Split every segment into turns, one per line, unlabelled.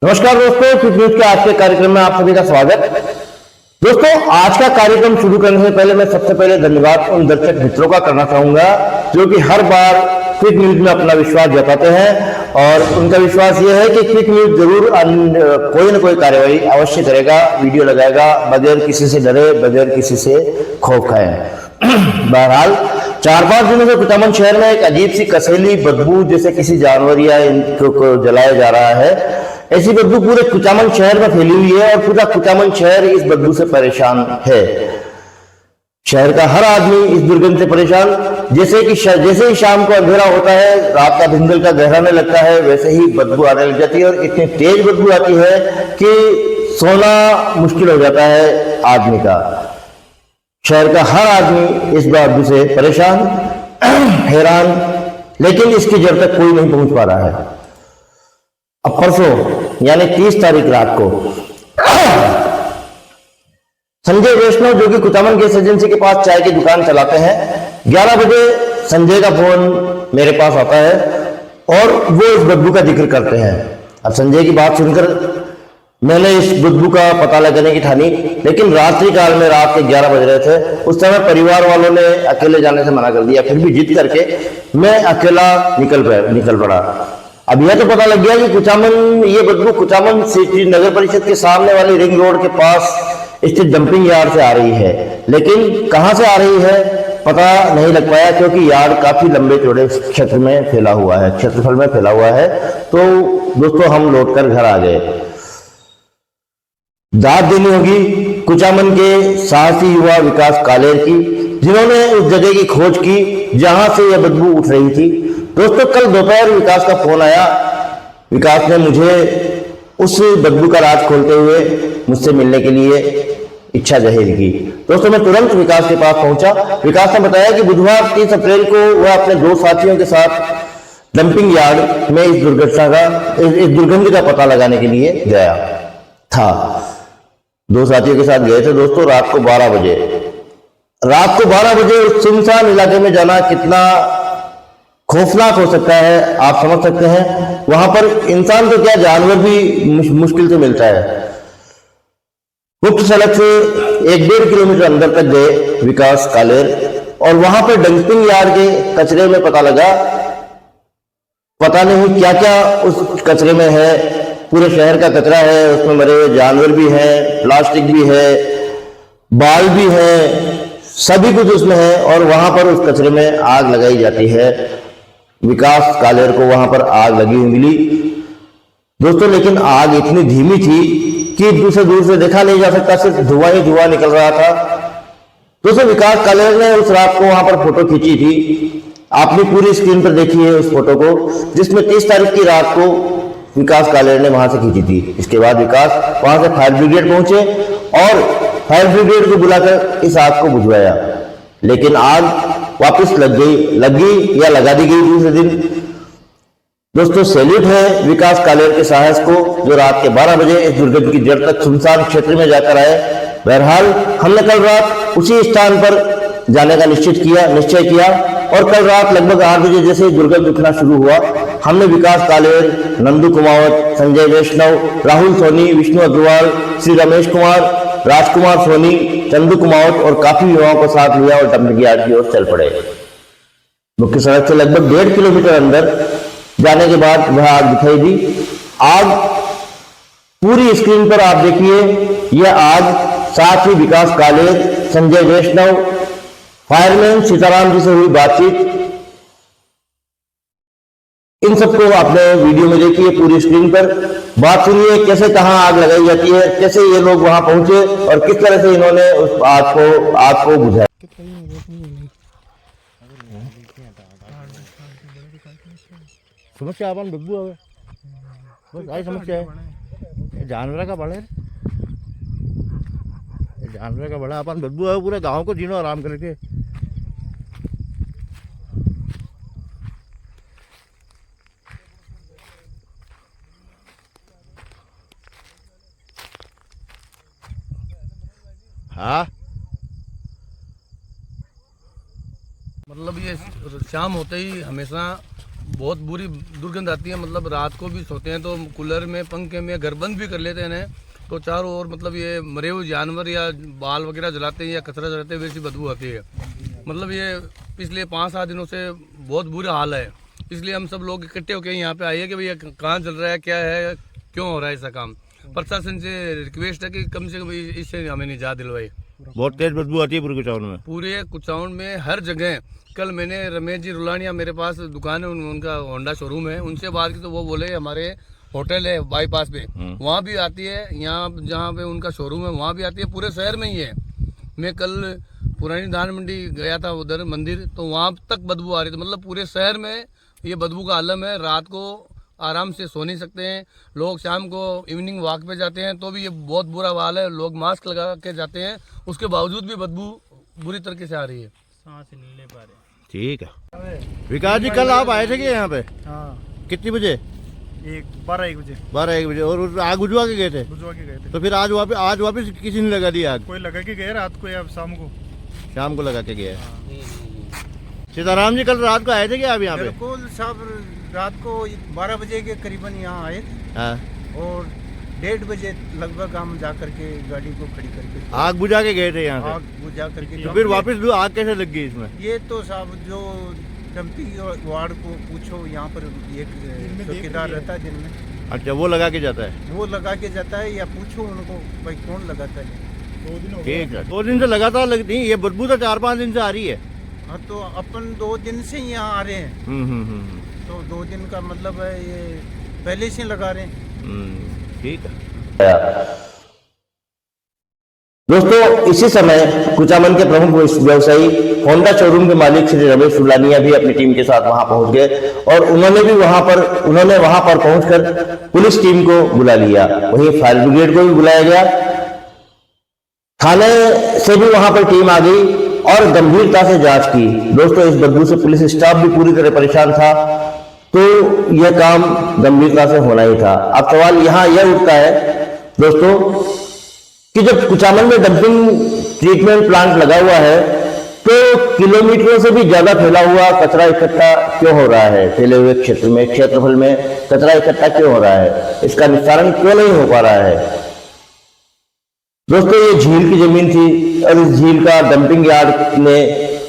नमस्कार दोस्तों, quick news के आज के कार्यक्रम में आप सभी का स्वागत। दोस्तों, आज का कार्यक्रम शुरू करने से पहले मैं सबसे पहले धन्यवाद उन दर्शक मित्रों का करना चाहूंगा जो कि हर बार क्विक न्यूज में अपना विश्वास जताते हैं और उनका विश्वास ये है कि क्विक न्यूज जरूर कोई ना कोई कार्यवाही अवश्य करेगा, वीडियो लगाएगा, बगैर किसी से डरे, बगैर किसी से खौफ खाए। बहरहाल 4-5 दिनों से कुचामन शहर में एक अजीब सी कसैली बदबू जैसे किसी जानवर या इनको जलाया जा रहा है, ऐसी बदबू पूरे कुचामन शहर में फैली हुई है और पूरा कुचामन शहर इस बदबू से परेशान है। शहर का हर आदमी इस दुर्गंध से परेशान, जैसे ही शाम को अंधेरा होता है, रात का धुंधल का गहराने लगता है, वैसे ही बदबू आने लग जाती है और इतनी तेज बदबू आती है कि सोना मुश्किल हो जाता है आदमी का। शहर का हर आदमी इस बदबू से परेशान, हैरान, लेकिन इसकी जड़ तक कोई नहीं पहुंच पा रहा है। अब परसों यानी 30 तारीख रात को संजय वैष्णव जो कि कुचामन गैस एजेंसी के पास चाय की दुकान चलाते हैं, 11 बजे संजय का फोन मेरे पास आता है और वो इस बदबू का जिक्र करते हैं। अब संजय की बात सुनकर मैंने इस बदबू का पता लगाने की ठानी, लेकिन रात्रि काल में रात के 11 बज रहे थे। उस समय परिवार वालों ने अकेले जाने से मना कर दिया, फिर भी जिद करके मैं अकेला निकल पड़ा। अब यह तो पता लग गया कि ये बदबू कुचामन सिटी नगर परिषद के सामने वाली रिंग रोड के पास स्थित डंपिंग यार्ड से आ रही है, लेकिन कहां से आ रही है पता नहीं लग पाया क्योंकि यार्ड काफी लंबे चौड़े क्षेत्रफल में फैला हुआ है। तो दोस्तों, हम लौटकर घर आ गए। दाद देनी होगी कुचामन के साहसी युवा विकास कालेर की, जिन्होंने उस जगह की खोज की जहां से यह बदबू उठ रही थी। दोस्तों, कल दोपहर विकास का फोन आया। विकास ने मुझे उस बदबू का राज खोलते हुए मुझसे मिलने के लिए इच्छा जाहिर की। दोस्तों, मैं तुरंत विकास के पास पहुंचा। विकास ने बताया कि बुधवार 30 अप्रैल को वह अपने 2 साथियों के साथ डंपिंग यार्ड में इस दुर्गंध का पता लगाने के लिए गया था। 2 साथियों के साथ गए थे दोस्तों रात को 12 बजे उस सुनसान इलाके में जाना कितना खौफनाक हो सकता है आप समझ सकते हैं। वहां पर इंसान तो क्या, जानवर भी मुश्किल से मिलता है। गुप्त सड़क से 1-1.5 किलोमीटर अंदर तक गए विकास कालेर और वहां पर डंपिंग यार्ड के कचरे में पता लगा, पता नहीं क्या क्या उस कचरे में है। पूरे शहर का कचरा है, उसमें मरे हुए जानवर भी हैं, प्लास्टिक भी है, बाल भी है, सभी कुछ उसमें है और वहां पर उस कचरे में आग लगाई जाती है। विकास कालेर को वहां पर आग लगी हुई मिली दोस्तों, लेकिन आग इतनी धीमी थी कि दूर से देखा नहीं जा सकता, सिर्फ धुआं ही धुआं निकल रहा था। दोस्तों, विकास कालेर ने उस रात को वहां पर फोटो खींची थी। आपने पूरी स्क्रीन पर देखी है उस फोटो को, जिसमें 30 तारीख की रात को विकास कालेर ने वहां से खींची थी। इसके बाद विकास वहां से फायर ब्रिगेड पहुंचे और फायर ब्रिगेड को बुलाकर इस आग को बुझवाया, लेकिन आग वापस लग गई या लगा दी गई दूसरे दिन। दोस्तों, सैल्यूट है विकास कालेर के साहस को, जो रात के 12 बजे इस दुर्गंध की जड़ तक सुनसान क्षेत्र में जाकर आए। बहरहाल हमने कल रात उसी स्थान पर जाने का निश्चय किया और कल रात लगभग 8 बजे जैसे दुर्गंध उठना शुरू हुआ, हमने विकास कालेर, नंदू कुमावत, संजय वैष्णव, राहुल सोनी, विष्णु अग्रवाल, श्री रमेश कुमार, राजकुमार सोनी, चंदू कुमावत और काफी युवाओं को साथ लिया और डंपिंग यार्ड की ओर चल पड़े। मुख्य सड़क से लगभग 1.5 किलोमीटर अंदर जाने के बाद वह आग दिखाई दी। आग पूरी स्क्रीन पर आप देखिए, यह आग, साथ ही विकास कालेर, संजय वैष्णव, फायरमैन सीताराम जी से हुई बातचीत, इन सबको आपने वीडियो में देखिए पूरी स्क्रीन पर। बात सुनिए कैसे कहां आग लगाई जाती है, कैसे ये लोग वहां पहुंचे और किस तरह से इन्होंने उस आग को बुझाया। समस्या अपन बदबू है, बस आई समस्या है। जानवर का बड़ा अपन बदबू है, पूरे गांव को जीनो आराम करके। हाँ,
मतलब ये शाम होते ही हमेशा बहुत बुरी दुर्गंध आती है। मतलब रात को भी सोते हैं तो कूलर में, पंखे में, घर बंद भी कर लेते हैं इन्हें, तो चारों ओर मतलब ये मरे हुए जानवर या बाल वगैरह जलाते हैं या कचरा जलाते हैं, वैसी बदबू आती है। मतलब ये पिछले 5-7 दिनों से बहुत बुरा हाल है। इसलिए हम सब लोग इकट्ठे होकर यहाँ पे आए हैं कि भैया कहाँ चल रहा है, क्या है, क्यों हो रहा है ऐसा काम। प्रशासन से रिक्वेस्ट है कि कम से कम इससे हमें निजात दिलवाई।
बहुत तेज बदबू आती है पूरे कुचाउन में।
पूरे कुचाउन में हर जगह। कल मैंने रमेश जी रुलानिया, मेरे पास दुकान है, उनका होंडा शोरूम है, उनसे बात की तो वो बोले हमारे होटल है बाईपास पे, वहाँ भी आती है, यहाँ जहाँ पे उनका शोरूम है वहाँ भी आती है, पूरे शहर में ही है। मैं कल पुरानी धान मंडी गया था उधर मंदिर, तो वहाँ तक बदबू आ रही थी। मतलब पूरे शहर में ये बदबू का आलम है। रात को आराम से सो नहीं सकते हैं लोग, शाम को इवनिंग वॉक पे जाते हैं तो भी ये बहुत बुरा हाल है। लोग मास्क लगा के जाते हैं, उसके बावजूद भी बदबू बुरी तरीके से आ रही है,
सांस नहीं ले पा रहे।
ठीक है विकास जी, कल आप आए थे क्या यहाँ पे?
हाँ,
कितनी बजे?
12-1 बजे
12-1 बजे। और आग बुझवा के गए थे?
बुझवा के गए थे।
तो फिर आज वापस किसी ने लगा दी आग?
कोई लगा के गए रात को या शाम को
लगा के गया। सीताराम जी, कल रात को आए थे क्या आप यहाँ पे?
बिल्कुल साहब, रात को 12 बजे के करीबन यहाँ आए
हाँ।
और 1:30 बजे लगभग हम जा करके गाड़ी को खड़ी करके
आग बुझा के गए थे यहाँ से?
आग बुझा करके।
तो फिर वापस आग कैसे लग गई इसमें?
ये तो साहब जो डंपिंग वार्ड को पूछो, यहाँ पर एक चौकीदार रहता है दिन में।
अच्छा, वो लगा के जाता है?
वो लगा के जाता है, या पूछो उनको भाई कौन लगाता है।
2 दिन हो गए। ठीक है, 2 दिन से लगातार लगती है ये बदबू, तो 4-5 दिन से आ रही है।
हाँ, तो अपन 2 दिन से यहाँ आ रहे हैं। तो 2 दिन का मतलब है ये पहले से लगा रहे हैं।
ठीक है दोस्तों, इसी समय कुचामन के प्रमुख व्यवसायी होंडा शोरूम के मालिक श्री रमेश रुलानिया भी अपनी टीम के साथ वहां पहुंच गए और उन्होंने वहां पर पहुंचकर पुलिस टीम को बुला लिया। वहीं फायर ब्रिगेड को भी बुलाया गया, थाने से भी वहां पर टीम आ गई और गंभीरता से जांच की। दोस्तों, इस बदबू से पुलिस स्टाफ भी पूरी तरह परेशान था, तो यह काम गंभीरता से होना ही था। अब सवाल यहाँ यह उठता है दोस्तों कि जब कुचामन में डंपिंग ट्रीटमेंट प्लांट लगा हुआ है तो किलोमीटरों से भी ज्यादा फैला हुआ कचरा इकट्ठा क्यों हो रहा है? फैले हुए क्षेत्रफल में कचरा इकट्ठा क्यों हो रहा है? इसका निस्तारण क्यों नहीं हो पा रहा है? दोस्तों, ये झील की जमीन थी और इस झील का डंपिंग यार्ड ने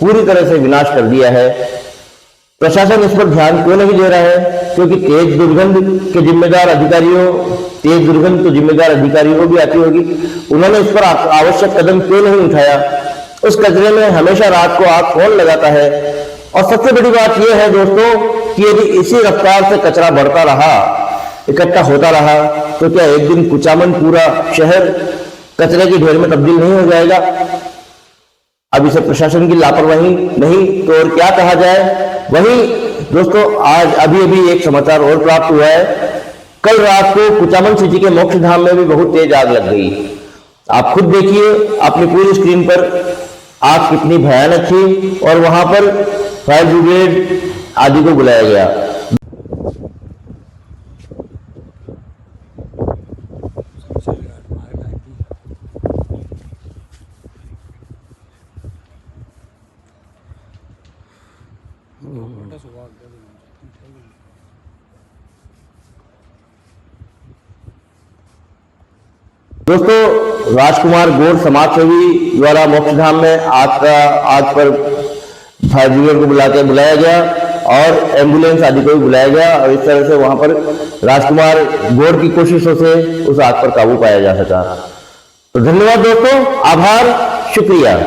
पूरी तरह से विनाश कर दिया है। प्रशासन इस पर ध्यान क्यों नहीं दे रहा है? क्योंकि तेज दुर्गंध तो जिम्मेदार अधिकारियों को भी आती होगी। उन्होंने इस पर आवश्यक कदम क्यों नहीं उठाया? उस कचरे में हमेशा रात को आग कौन लगाता है? और सबसे बड़ी बात यह है दोस्तों कि यदि इसी रफ्तार से कचरा बढ़ता रहा, इकट्ठा होता रहा, तो क्या एक दिन कुचामन पूरा शहर कचरे के ढेर में तब्दील नहीं हो जाएगा? अब इसे प्रशासन की लापरवाही नहीं तो और क्या कहा जाए। वहीं दोस्तों, आज अभी एक समाचार और प्राप्त हुआ है। कल रात को कुचामन सिटी के मोक्ष धाम में भी बहुत तेज आग लग गई। आप खुद देखिए अपनी पूरी स्क्रीन पर आग कितनी भयानक थी और वहां पर फायर ब्रिगेड आदि को बुलाया गया। दोस्तों, राजकुमार गौड़ समाजसेवी द्वारा मोक्षधाम में आग पर फायर ब्रिगेड को बुलाया गया और एम्बुलेंस आदि को भी बुलाया गया और इस तरह से वहां पर राजकुमार गौड़ की कोशिशों से उस आग पर काबू पाया जा सका। तो धन्यवाद दोस्तों, आभार, शुक्रिया।